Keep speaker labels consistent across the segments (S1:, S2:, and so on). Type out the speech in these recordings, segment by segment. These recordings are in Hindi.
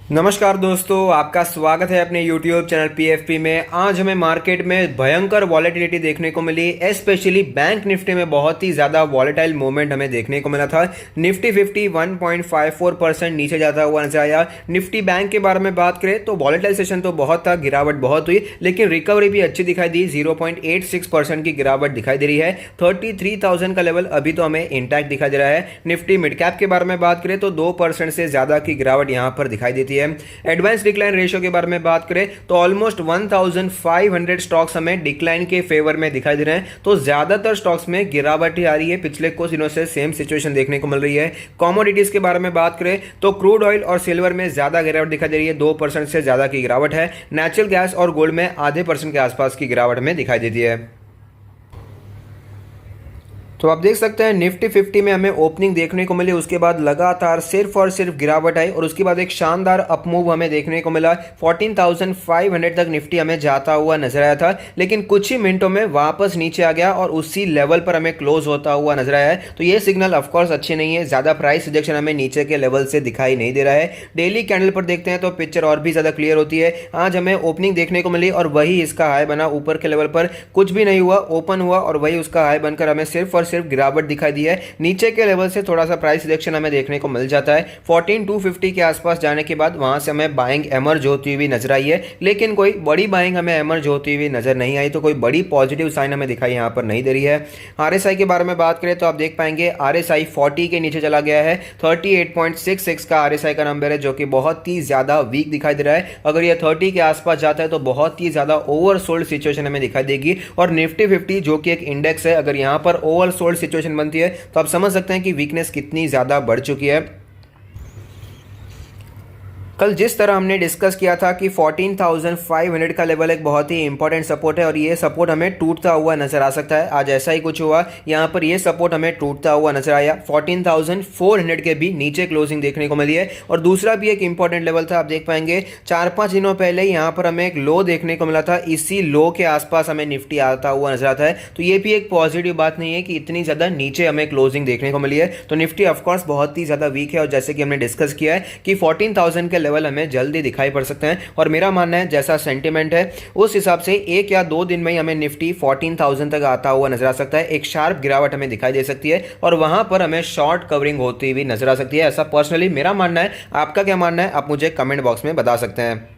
S1: नमस्कार दोस्तों, आपका स्वागत है अपने YouTube चैनल PFP में। आज हमें मार्केट में भयंकर वॉलेटिलिटी देखने को मिली, स्पेशली बैंक निफ्टी में बहुत ही ज़्यादा वॉलेटाइल मूवमेंट हमें देखने को मिला था। निफ्टी 50 1.54% नीचे जाता हुआ नजर आया। निफ्टी बैंक के बारे में बात करें तो वॉलेटाइल सेशन तो बहुत था, गिरावट बहुत हुई, लेकिन रिकवरी भी अच्छी दिखाई दी। 0.86% की गिरावट दिखाई दे रही है। 33,000 का लेवल अभी तो हमें इंटैक्ट दिखाई दे रहा है। निफ्टी मिड कैप के बारे में बात करें तो 2% से ज़्यादा की गिरावट यहाँ पर दिखाई देती है। एडवांस डिक्लाइन रेशियो के बारे में बात करें तो ऑलमोस्ट 1500 स्टॉक्स हमें डिक्लाइन के फेवर में दिखाई दे रहे हैं। तो ज्यादातर स्टॉक्स में गिरावट ही आ रही है। पिछले कुछ दिनों से सेम सिचुएशन देखने को मिल रही है। कमोडिटीज के बारे में बात करें तो क्रूड ऑयल और सिल्वर में ज्यादा गिरावट दिखाई दे रही है, 2% से ज्यादा की गिरावट है। नेचुरल गैस और गोल्ड में आधे % के आसपास की गिरावट में दिखाई देती है। तो आप देख सकते हैं निफ्टी 50 में हमें ओपनिंग देखने को मिली, उसके बाद लगातार सिर्फ और सिर्फ गिरावट आई और उसके बाद एक शानदार अपमूव हमें देखने को मिला। 14,500 तक निफ्टी हमें जाता हुआ नजर आया था, लेकिन कुछ ही मिनटों में वापस नीचे आ गया और उसी लेवल पर हमें क्लोज होता हुआ नजर आया है। तो ये सिग्नल ऑफकोर्स अच्छे नहीं है। ज्यादा प्राइस रिजेक्शन हमें नीचे के लेवल से दिखाई नहीं दे रहा है। डेली कैंडल पर देखते हैं तो पिक्चर और भी ज्यादा क्लियर होती है। आज हमें ओपनिंग देखने को मिली और वही इसका हाई बना। ऊपर के लेवल पर कुछ भी नहीं हुआ, ओपन हुआ और वही उसका हाई बनकर हमें सिर्फ और सिर्फ गिरावट दिखाई दी है। नीचे के लेवल से थोड़ा सा प्राइस रिजेक्शन हमें देखने को मिल जाता है। 14,250 के आसपास जाने के बाद वहां से हमें बाइंग एमर्ज होती हुई नजर आई है, लेकिन कोई बड़ी बाइंग हमें एमर्ज होती हुई नजर नहीं आई। तो कोई बड़ी पॉजिटिव साइन हमें दिखाई यहां पर नहीं दे रही है। आरएसआई के बारे में बात करें तो आप देख पाएंगे आरएसआई 40 के नीचे चला गया है। 38.66 का आरएसआई का नंबर है, जो कि बहुत ही ज्यादा वीक दिखाई दे रहा है। अगर यह 30 के आसपास जाता है तो बहुत ही ज्यादा ओवरसोल्ड सिचुएशन हमें दिखाई देगी। और निफ्टी 50 जो कि एक इंडेक्स है, अगर यहां पर ओवरसोल्ड सिचुएशन बनती है तो आप समझ सकते हैं कि वीकनेस कितनी ज्यादा बढ़ चुकी है। कल जिस तरह हमने डिस्कस किया था कि 14,500 का लेवल एक बहुत ही इंपॉर्टेंट सपोर्ट है और ये सपोर्ट हमें टूटता हुआ नजर आ सकता है। आज ऐसा ही कुछ हुआ, यहाँ पर ये सपोर्ट हमें टूटता हुआ नजर आया। 14,400 के भी नीचे क्लोजिंग देखने को मिली है। और दूसरा भी एक इंपॉर्टेंट लेवल था, आप देख पाएंगे 4-5 दिनों पहले यहाँ पर हमें एक लो देखने को मिला था। इसी लो के आसपास हमें निफ्टी आता हुआ नजर आता है। तो ये भी एक पॉजिटिव बात नहीं है कि इतनी ज्यादा नीचे हमें क्लोजिंग देखने को मिली है। तो निफ्टी ऑफकोर्स बहुत ही ज्यादा वीक है और जैसे कि हमने डिस्कस किया है कि 14,000 के लेवल हमें जल्दी दिखाई पड़ सकते हैं। और मेरा मानना है जैसा सेंटीमेंट है उस हिसाब से 1 या 2 दिन में ही हमें निफ्टी 14,000 तक आता हुआ नजर आ सकता है। एक शार्प गिरावट हमें दिखाई दे सकती है और वहां पर हमें शॉर्ट कवरिंग होती हुई नजर आ सकती है। ऐसा पर्सनली मेरा मानना है। आपका क्या मानना है आप मुझे कमेंट बॉक्स में बता सकते हैं।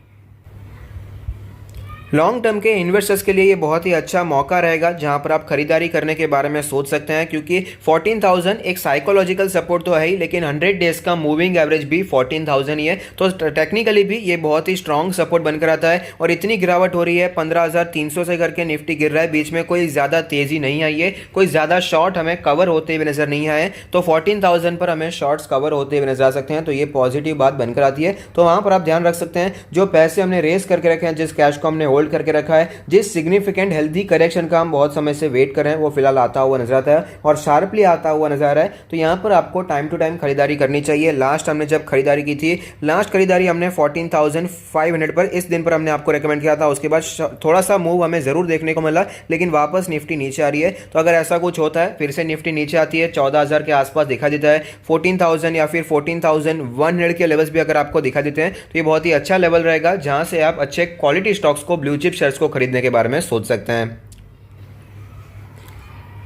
S1: लॉन्ग टर्म के इन्वेस्टर्स के लिए ये बहुत ही अच्छा मौका रहेगा जहां पर आप खरीदारी करने के बारे में सोच सकते हैं, क्योंकि 14,000 एक साइकोलॉजिकल सपोर्ट तो है ही, लेकिन 100 डेज का मूविंग एवरेज भी 14,000 ही है। तो टेक्निकली भी ये बहुत ही स्ट्रांग सपोर्ट बनकर आता है। और इतनी गिरावट हो रही है, 15,300 से करके निफ्टी गिर रहा है, बीच में कोई ज़्यादा तेज़ी नहीं आई है, कोई ज़्यादा शॉर्ट हमें कवर होते हुए नजर नहीं आए। तो 14,000 पर हमें शॉर्ट्स कवर होते हुए नजर आ सकते हैं। तो ये पॉजिटिव बात बनकर आती है। तो वहाँ पर आप ध्यान रख सकते हैं, जो पैसे हमने रेस करके रखे हैं, जिस कैश को हमने होल्ड करके रखा है, जिस सिग्निफिकेंट हेल्दी करेक्शन का हम बहुत समय से वेट कर रहे हैं, वो फिलहाल आता हुआ नजर आता है और शार्पली आता हुआ नजर आ रहा है। तो यहां पर आपको टाइम टू टाइम खरीदारी करनी चाहिए। लास्ट हमने जब खरीदारी की थी, लास्ट खरीदारी हमने 14,500 पर, इस दिन पर हमने आपको रेकमेंड किया था। उसके बाद थोड़ा सा मूव हमें जरूर देखने को मिला, लेकिन वापस निफ्टी नीचे आ रही है। तो अगर ऐसा कुछ होता है, फिर से निफ्टी नीचे आती है, 14,000 के आसपास दिखा देता है, 14,000 या फिर 14,100 के लेवल्स भी अगर आपको दिखा देते हैं, तो ये बहुत ही अच्छा लेवल रहेगा जहां से आप अच्छे क्वालिटी स्टॉक्स को, ब्लू चिप शेयर्स को खरीदने के बारे में सोच सकते हैं।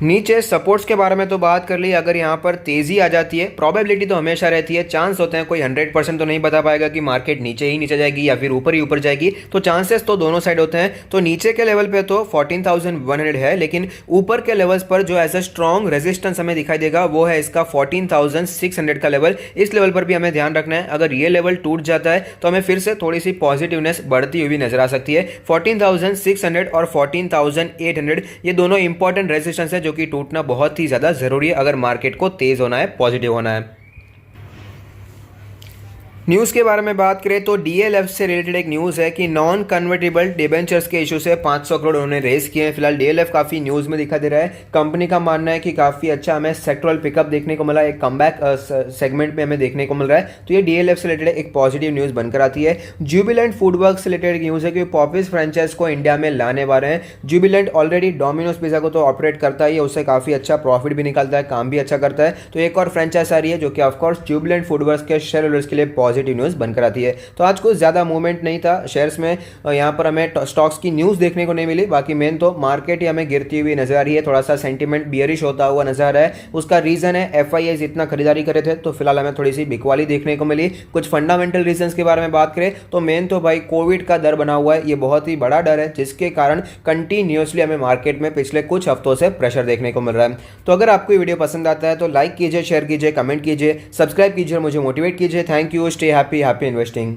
S1: नीचे सपोर्ट्स के बारे में तो बात कर ली। अगर यहाँ पर तेजी आ जाती है, प्रोबेबिलिटी तो हमेशा रहती है, चांस होते हैं, कोई 100% तो नहीं बता पाएगा कि मार्केट नीचे ही नीचे जाएगी या फिर ऊपर ही ऊपर जाएगी। तो चांसेस तो दोनों साइड होते हैं। तो नीचे के लेवल पे तो 14,100 है, लेकिन ऊपर के लेवल्स पर जो एज अ स्ट्रॉन्ग रेजिस्टेंस हमें दिखाई देगा वो है इसका 14,600 का लेवल। इस लेवल पर भी हमें ध्यान रखना है। अगर ये लेवल टूट जाता है तो हमें फिर से थोड़ी सी पॉजिटिवनेस बढ़ती हुई नजर आ सकती है। 14,600 और 14,800 ये दोनों इंपॉर्टेंट रेजिस्टेंस है, जो कि टूटना बहुत ही ज्यादा जरूरी है अगर मार्केट को तेज होना है, पॉजिटिव होना है। न्यूज़ के बारे में बात करें तो डीएलएफ से रिलेटेड एक न्यूज़ है कि नॉन कन्वर्टेबल डिबेंचर्स के इशू से 500 करोड़ उन्होंने रेस किए हैं। फिलहाल डीएलएफ काफ़ी न्यूज़ में दिखा दे रहा है। कंपनी का मानना है कि काफ़ी अच्छा हमें सेक्टरल पिकअप देखने को मिला, एक कमबैक सेगमेंट में हमें देखने को मिल रहा है। तो ये डीएलएफ से रिलेटेड एक पॉजिटिव न्यूज़ बनकर आती है। जुबिलेंट फूडवर्क्स से रिलेटेड न्यूज़ है कि पॉपिस फ्रेंचाइज को इंडिया में लाने वाले हैं। जुबिलेंट ऑलरेडी डोमिनोज पिज़्ज़ा को तो ऑपरेट करता ही है, उससे काफ़ी अच्छा प्रॉफिट भी निकलता है, काम भी अच्छा करता है। तो एक और फ्रेंचाइज आ रही है जो कि ऑफकोर्स जुबिलेंट फूडवर्क्स के शेयर होल्डर्स के लिए पॉजिटिव पॉजिटिव न्यूज़ बनकर आती है। तो आज कुछ ज़्यादा मूवमेंट नहीं था शेयर्स में, यहाँ पर हमें स्टॉक्स की न्यूज़ देखने को नहीं मिली। बाकी मेन तो मार्केट ही हमें गिरती हुई नजर आ रही है, थोड़ा सा सेंटीमेंट बियरिश होता हुआ नजर आ रहा है। उसका रीजन है FIIs इतना खरीदारी करे थे, तो फिलहाल हमें थोड़ी सी बिकवाली देखने को मिली। कुछ फंडामेंटल रीजंस के बारे में बात करें तो मेन तो भाई कोविड का डर बना हुआ है, ये बहुत ही बड़ा डर है, जिसके कारण कंटिन्यूसली हमें मार्केट में पिछले कुछ हफ्तों से प्रेशर देखने को मिल रहा है। तो अगर आपको ये वीडियो पसंद आता है तो लाइक कीजिए, शेयर कीजिए, कमेंट कीजिए, सब्सक्राइब कीजिए और मुझे मोटिवेट कीजिए। Thank you, stay happy, happy investing.